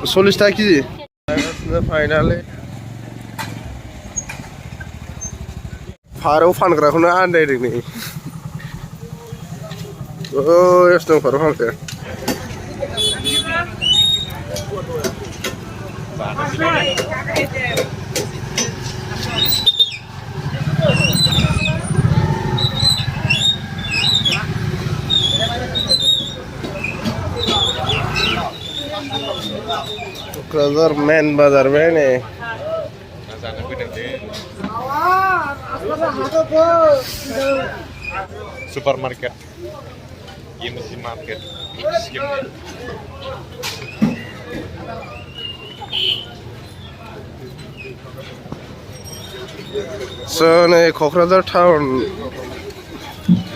40 টাকা KG finally फारौ फानग्राखौनो आन्दायदों नै एसे दं फारौ फानग्राया क'क्राझार मेन बाजार बे नै Supermarket, Gimsi Market, नै क'क्राझार टाउन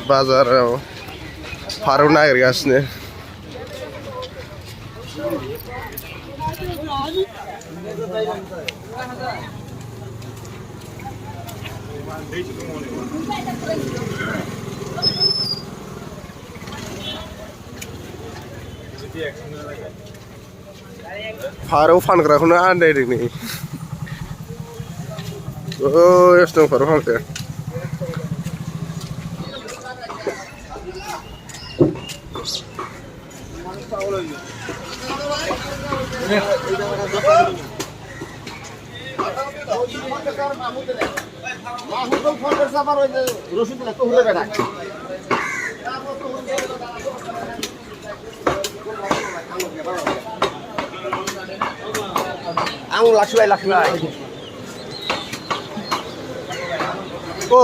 बाजाराव फारौ नागिरगासिनो फारौ फानग्राखौनो आन्दायदों नै एसे दं फारौ फानग्राया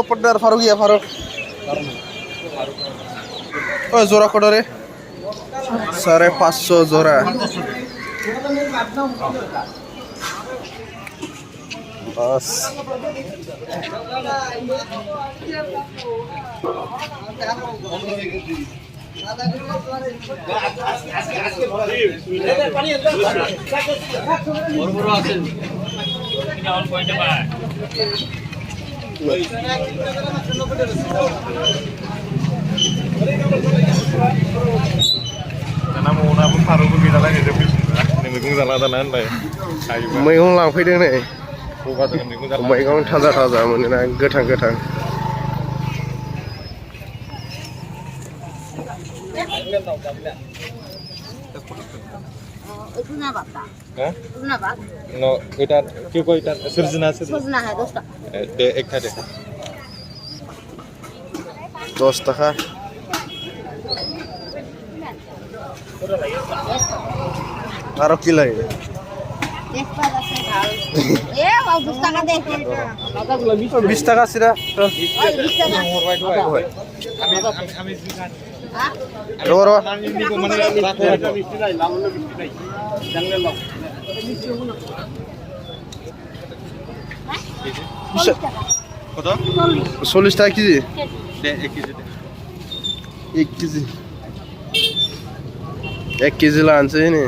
पट्टार फारौ गैया फारौ जरा कत रे 550 जरा बस मैगं लांफैदों नै मैगं थाजा थाजा मोनोना गोथां गोथां No, এটা কি কই এটা সরজনা है 10 টাকা দে একটা দে 10 টাকা আরো কি লাগে 20 টাকা সিরা 20 টাকা কত 40 টাকা কেজি দে 1 কেজি দে 1 কেজি 1 কেজি লানছে নি